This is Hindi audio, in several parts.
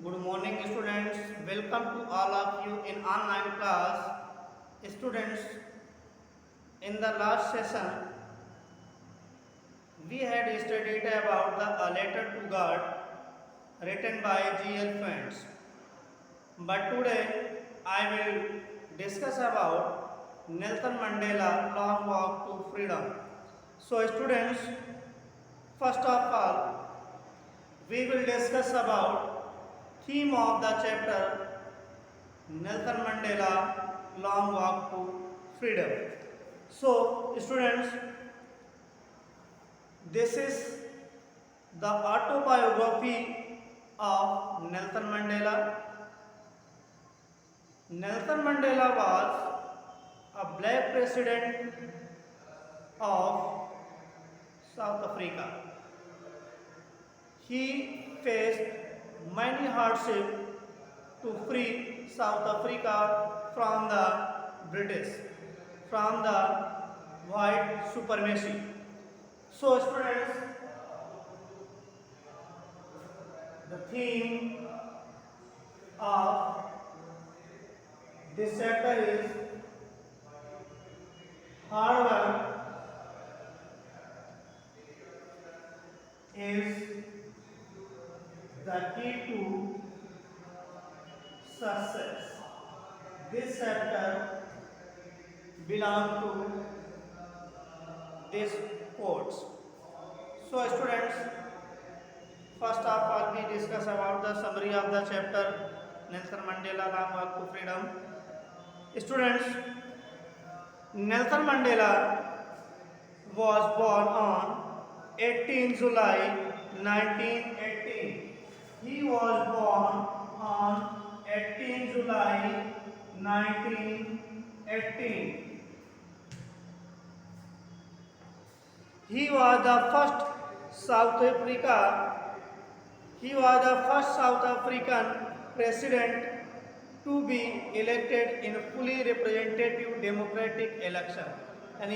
Good morning, students. Welcome to all of you in online class. Students, in the last session, we had studied about the A Letter to God written by G.L. Friends. But today, I will discuss about Nelson Mandela Long Walk to Freedom. So, students, first of all, we will discuss about theme of the chapter Nelson Mandela Long Walk to Freedom. So, students, this is the autobiography of Nelson Mandela. Nelson Mandela was a black president of South Africa. He faced many hardships to free South Africa from the British, from the white supremacy. So, students, the theme of this chapter is hard work is the key to success. This chapter belongs to these quotes. So, students, first of all, we discuss about the summary of the chapter Nelson Mandela Long Walk to Freedom. Students, Nelson Mandela was born on 18 July 1918. He was born on 18 July 1918. He was the first South African president to be elected in a fully representative democratic election. And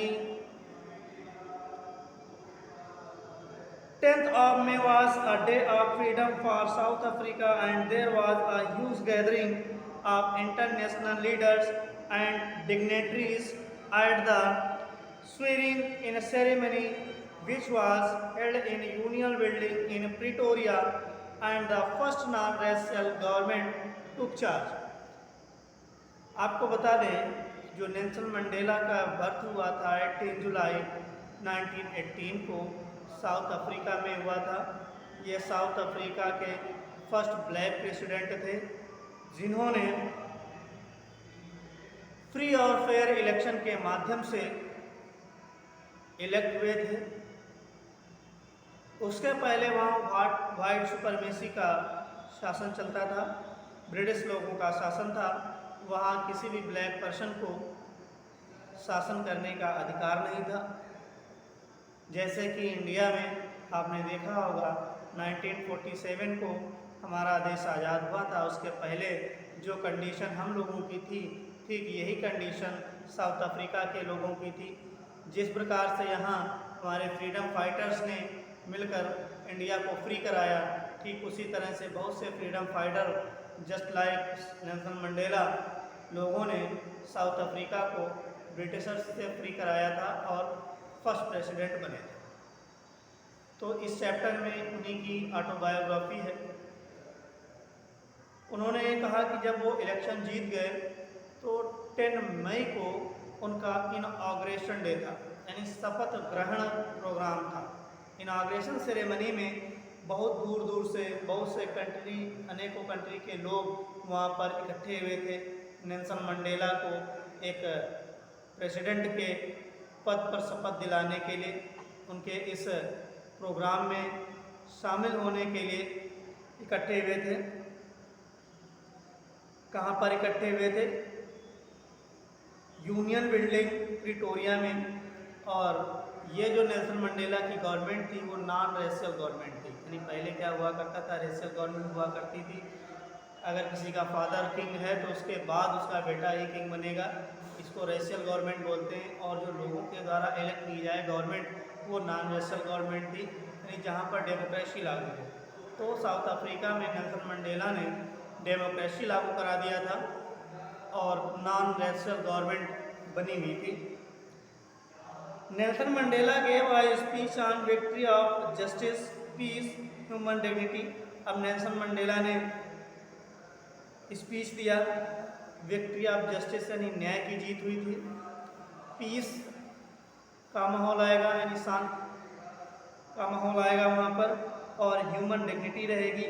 10th of May was a day of freedom for South Africa, and there was a huge gathering of international leaders and dignitaries at the swearing-in ceremony, which was held in Union Building in Pretoria, and the first non-racial government took charge. आपको बता दें, जो नेल्सन मंडेला का बर्थ हुआ था 18 जुलाई 1918 को साउथ अफ्रीका में हुआ था। ये साउथ अफ्रीका के फर्स्ट ब्लैक प्रेसिडेंट थे, जिन्होंने फ्री और फेयर इलेक्शन के माध्यम से इलेक्ट हुए थे। उसके पहले वहाँ वाइट सुपरमेसी का शासन चलता था, ब्रिटिश लोगों का शासन था। वहाँ किसी भी ब्लैक पर्सन को शासन करने का अधिकार नहीं था। जैसे कि इंडिया में आपने देखा होगा 1947 को हमारा देश आज़ाद हुआ था, उसके पहले जो कंडीशन हम लोगों की थी, ठीक यही कंडीशन साउथ अफ्रीका के लोगों की थी। जिस प्रकार से यहाँ हमारे फ्रीडम फाइटर्स ने मिलकर इंडिया को फ्री कराया, ठीक उसी तरह से बहुत से freedom fighter just like Nelson Mandela लोगों ने साउथ अफ्रीका को ब्रिटिशर्स से फ्री कराया था और फर्स्ट प्रेसिडेंट बने थे। तो इस चैप्टर में उन्हीं की ऑटोबायोग्राफी है। उन्होंने ये कहा कि जब वो इलेक्शन जीत गए तो 10 मई को उनका इनॉग्रेशन डे था, यानी शपथ ग्रहण प्रोग्राम था। इनॉग्रेशन सेरेमनी में बहुत दूर दूर से बहुत से कंट्री, अनेकों कंट्री के लोग वहाँ पर इकट्ठे हुए थे नेल्सन मंडेला को एक प्रेसिडेंट के पद पर शपथ दिलाने के लिए। उनके इस प्रोग्राम में शामिल होने के लिए इकट्ठे हुए थे। कहाँ पर इकट्ठे हुए थे? यूनियन बिल्डिंग प्रिटोरिया में। और ये जो नेल्सन मंडेला की गवर्नमेंट थी वो नॉन रेशियल गवर्नमेंट थी, यानी पहले क्या हुआ करता था, रेशियल गवर्नमेंट हुआ करती थी। अगर किसी का फादर किंग है तो उसके बाद उसका बेटा ही किंग बनेगा, इसको रेशियल गवर्नमेंट बोलते हैं। और जो लोगों के द्वारा इलेक्ट की जाए गवर्नमेंट, वो नॉन रेशियल गवर्नमेंट थी, यानी जहाँ पर डेमोक्रेसी लागू हो। तो साउथ अफ्रीका में नेल्सन मंडेला ने डेमोक्रेसी लागू करा दिया था और नॉन रेशनल गवर्नमेंट बनी हुई थी। Nelson Mandela gave a speech on victory of justice, peace, human dignity. अब नेल्सन मंडेला ने स्पीच दिया, विक्ट्री ऑफ जस्टिस यानी न्याय की जीत हुई थी, पीस का माहौल आएगा यानी शांत का माहौल आएगा वहाँ पर, और ह्यूमन डिग्निटी रहेगी,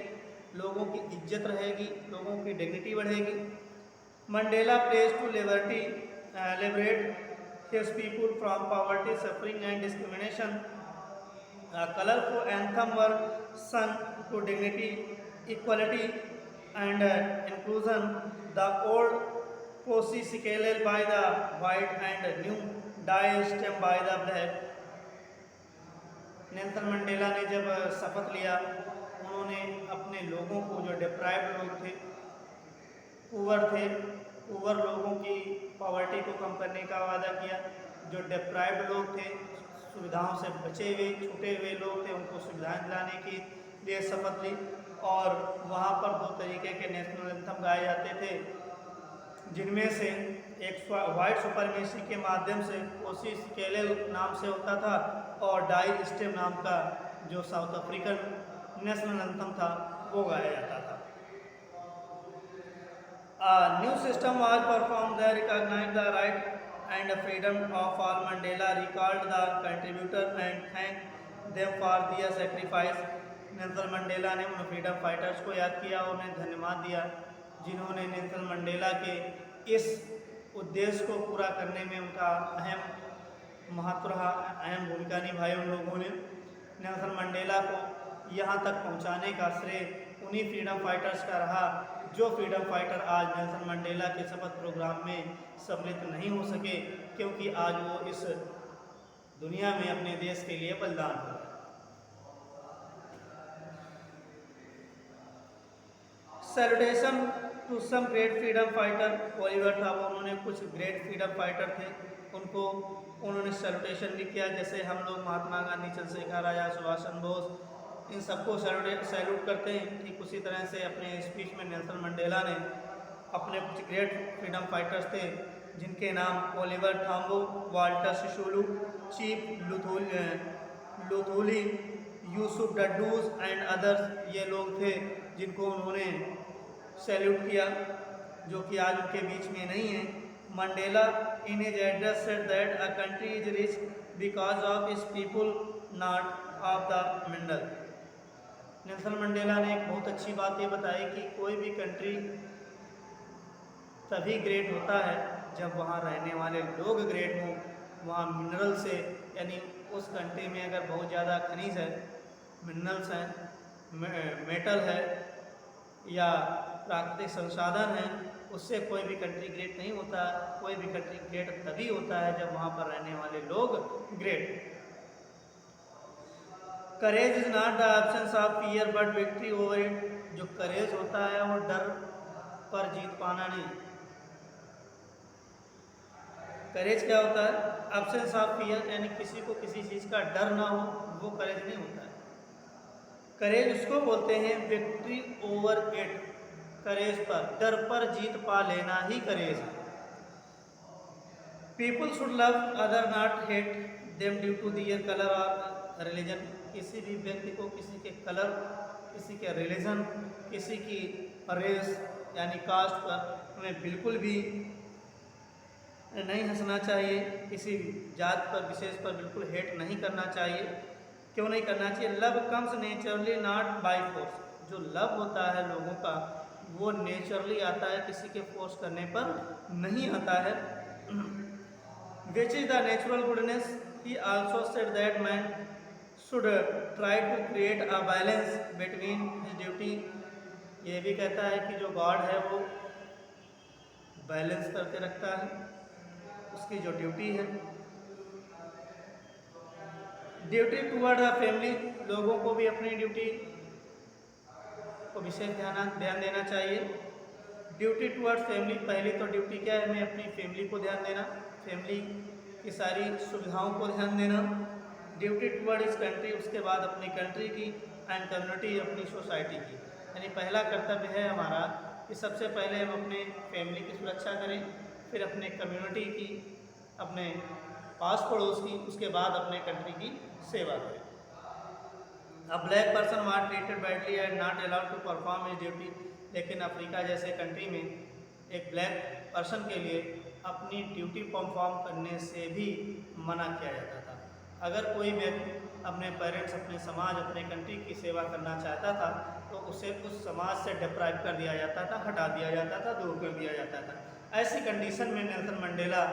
लोगों की इज्जत रहेगी, लोगों की डिग्निटी बढ़ेगी। Mandela pledge to liberate his people from poverty, suffering and discrimination. Colourful anthem version to dignity, equality and inclusion. The old Nkosi Sikelel by the white and new Die Stem by the black. Nelson Mandela ने जब शपथ लिया, उन्होंने अपने लोगों को, जो डिप्राइव्ड लोग थे, पुअर लोगों की पॉवर्टी को कम करने का वादा किया। जो डिप्राइव्ड लोग थे, सुविधाओं से बचे हुए छूटे हुए लोग थे, उनको सुविधाएं दिलाने की लिए शपथ ली। और वहाँ पर 2 तरीके के नेशनल एंथम गाए जाते थे, जिनमें से एक वाइट सुपरमेसी के माध्यम से कोसी सिकेलेल नाम से होता था, और डाई स्टेम नाम का जो साउथ अफ्रीकन नेशनल एंथम था वो गाया जाता था। New system was perform that recognise the right and freedom of all. Mandela record the contributor and thank them for their sacrifice. Nelson Mandela ने उन फ्रीडम फाइटर्स को याद किया और उन्हें धन्यवाद दिया, जिन्होंने नेल्सन मंडेला के इस उद्देश्य को पूरा करने में उनका अहम महत्व रहा, अहम भूमिका निभाई उन लोगों ने। नेल्सन मंडेला को यहाँ तक पहुँचाने का श्रेय उन्हीं फ्रीडम फाइटर्स का रहा, जो फ्रीडम फाइटर आज नेल्सन मंडेला के शपथ प्रोग्राम में सम्मिलित नहीं हो सके, क्योंकि आज वो इस दुनिया में अपने देश के लिए बलिदान हो। Salutation to some great freedom fighter. Oliver था, वो उन्होंने कुछ ग्रेट फ्रीडम फाइटर थे, उनको उन्होंने सैल्यूटेशन भी किया। जैसे हम लोग महात्मा गांधी, चंद्रशेखर आजाद, सुभाष चंद्र बोस, इन सबको सैल्यूट करते हैं, ठीक उसी तरह से अपने स्पीच में नेल्सन मंडेला ने अपने कुछ ग्रेट फ्रीडम फाइटर्स थे, जिनके नाम Oliver Tambo, Walter Sisulu, Chief Luthuli, Yusuf Dadoo and others, ये लोग थे जिनको उन्होंने सैल्यूट किया, जो कि आज उनके बीच में नहीं है। Mandela in his address said that a country is rich because of its people, not of the mineral. Nelson Mandela ने एक बहुत अच्छी बात ये बताई कि कोई भी कंट्री तभी ग्रेट होता है जब वहाँ रहने वाले लोग ग्रेट हों। वहाँ मिनरल से, यानी उस कंट्री में अगर बहुत ज़्यादा खनिज है, मिनरल्स हैं, मेटल है या प्राकृतिक संसाधन है, उससे कोई भी कंट्री ग्रेट नहीं होता। कोई भी कंट्री ग्रेट तभी होता है जब वहाँ पर रहने वाले लोग great. Courage is not the absence of fear but victory over it. जो करेज होता है वो डर पर जीत पाना नहीं। करेज क्या होता है? एब्सेंस ऑफ फियर, यानी किसी को किसी चीज़ का डर ना हो, वो करेज नहीं होता है। करेज उसको बोलते हैं विक्ट्री ओवर इट, करेज पर, डर पर जीत पा लेना ही करेज है। People should love other not hate them due to their colour और रिलीजन। किसी भी व्यक्ति को किसी के कलर, किसी के रिलीजन, किसी की रेस यानी कास्ट पर हमें बिल्कुल भी नहीं हंसना चाहिए। किसी जात पर, विशेष पर बिल्कुल हेट नहीं करना चाहिए। क्यों नहीं करना चाहिए? Love comes naturally not by force. जो लव होता है लोगों का, वो नेचुरली आता है, किसी के फोर्स करने पर नहीं आता है। Which is the natural goodness. He also said that man should try to create a balance between his duty. ये भी कहता है कि जो गॉड है वो बैलेंस करके रखता है, उसकी जो ड्यूटी है। ड्यूटी टूवर्ड द फैमिली, लोगों को भी अपनी ड्यूटी को विशेष ध्यान देना चाहिए। ड्यूटी टूवर्ड्स फैमिली, पहली तो ड्यूटी क्या है? हमें अपनी फैमिली को ध्यान देना, फैमिली की सारी सुविधाओं को ध्यान देना। ड्यूटी टूवर्ड इस कंट्री, उसके बाद अपनी कंट्री की। एंड कम्युनिटी, अपनी सोसाइटी की। यानी पहला कर्तव्य है हमारा कि सबसे पहले हम अपने फैमिली की सुरक्षा करें, फिर अपने कम्युनिटी की, अपने पास पड़ोस की, उसके बाद अपने कंट्री की सेवा करें। A black person was treated badly and not allowed to perform his duty. लेकिन अफ्रीका जैसे कंट्री में एक ब्लैक पर्सन के लिए अपनी ड्यूटी परफॉर्म करने से भी मना किया जाता था। अगर कोई व्यक्ति अपने पेरेंट्स, अपने समाज, अपने कंट्री की सेवा करना चाहता था तो उसे उस समाज से डिप्राइव कर दिया जाता था, हटा दिया जाता था, दूर कर दिया जाता था। ऐसी कंडीशन में नेल्सन मंडेला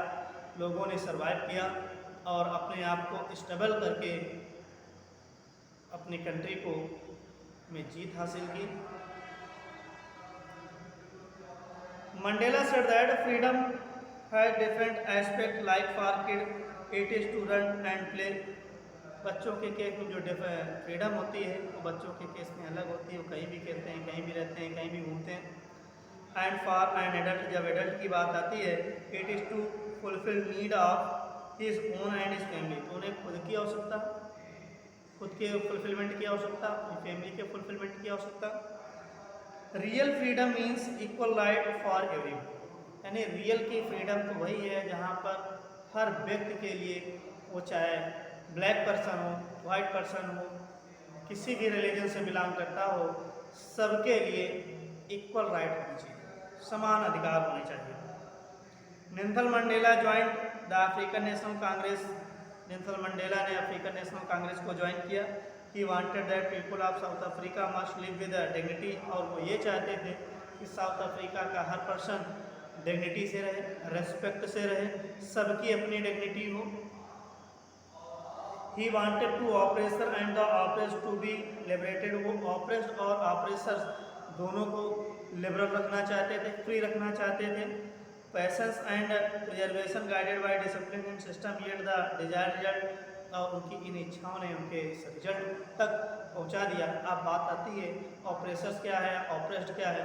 लोगों ने सर्वाइव किया और अपने आप को स्टेबल करके अपनी कंट्री को में जीत हासिल की। Mandela said that freedom has different aspect like for kid it is to run and play. बच्चों के केस में जो फ्रीडम होती है वो बच्चों के केस में अलग होती है। वो कहीं भी खेलते हैं, कहीं भी रहते हैं, कहीं भी घूमते हैं। एंड फॉर एन एडल्ट, जब एडल्ट की बात आती है, it is to fulfil need of his own and his family. तो उन्हें खुद की आवश्यकता, खुद के फुलफिलमेंट की आवश्यकता, अपनी फैमिली के फुलफिलमेंट की आवश्यकता। Real freedom means equal right for everyone. यानी रियल की फ्रीडम तो वही है जहाँ पर हर व्यक्ति के लिए, वो चाहे ब्लैक पर्सन हो, वाइट पर्सन हो, किसी भी रिलीजन से बिलोंग करता हो, सबके लिए इक्वल राइट होनी चाहिए, समान अधिकार होने चाहिए। Nelson Mandela joint the African national Congress. Nelson Mandela ने अफ्रीकन नेशनल कांग्रेस को ज्वाइन किया। He wanted that people of south Africa must live with dignity. और वो ये चाहते थे कि साउथ अफ्रीका का हर पर्सन डिग्निटी से रहे, रेस्पेक्ट से रहे, सबकी अपनी डिग्निटी हो। He wanted to oppressor and the oppressed to be liberated. वो ऑपरेस्ड और ऑपरेसर्स दोनों को लिबरल रखना चाहते थे, फ्री रखना चाहते थे। Patience and preservation guided by discipline and system yield the desired result. और उनकी इन इच्छाओं ने उनके इस रिजल्ट तक पहुंचा दिया। अब बात आती है ऑपरेसर्स क्या है, ऑपरेस्ड क्या है।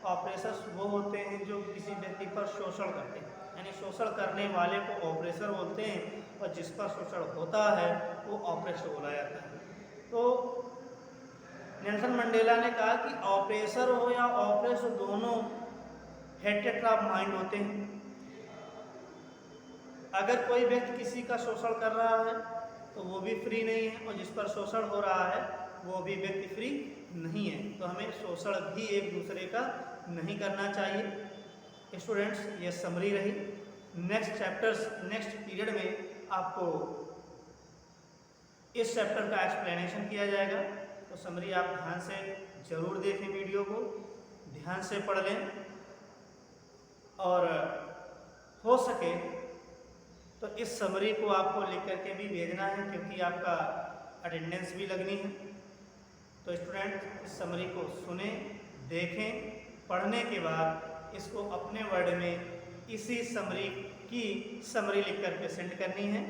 ऑपरेसर्स वो होते हैं जो किसी व्यक्ति पर शोषण करते हैं, यानी शोषण करने वाले को ऑपरेसर बोलते हैं, और जिस पर शोषण होता है वो ऑपरेस्ड बोला जाता है। तो नेल्सन मंडेला ने कहा कि ऑपरेसर हो या ऑपरेस्ड, दोनों हेटेड ऑफ माइंड होते हैं। अगर कोई व्यक्ति किसी का शोषण कर रहा है तो वो भी फ्री नहीं है, और जिस पर शोषण हो रहा है वो भी व्यक्ति फ्री नहीं है। तो हमें शोषण भी एक दूसरे का नहीं करना चाहिए। स्टूडेंट्स, ये समरी रही। नेक्स्ट चैप्टर्स, नेक्स्ट पीरियड में आपको इस चैप्टर का एक्सप्लेनेशन किया जाएगा। तो समरी आप ध्यान से जरूर देखें, वीडियो को ध्यान से पढ़ लें, और हो सके तो इस समरी को आपको लिख करके भी भेजना है, क्योंकि आपका अटेंडेंस भी लगनी है। तो स्टूडेंट, इस समरी को सुने, देखें, पढ़ने के बाद इसको अपने वर्ड में इसी समरी की समरी लिख करके सेंड करनी है।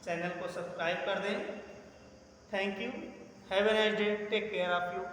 चैनल को सब्सक्राइब कर दें। Thank you, have a nice day, take care of you.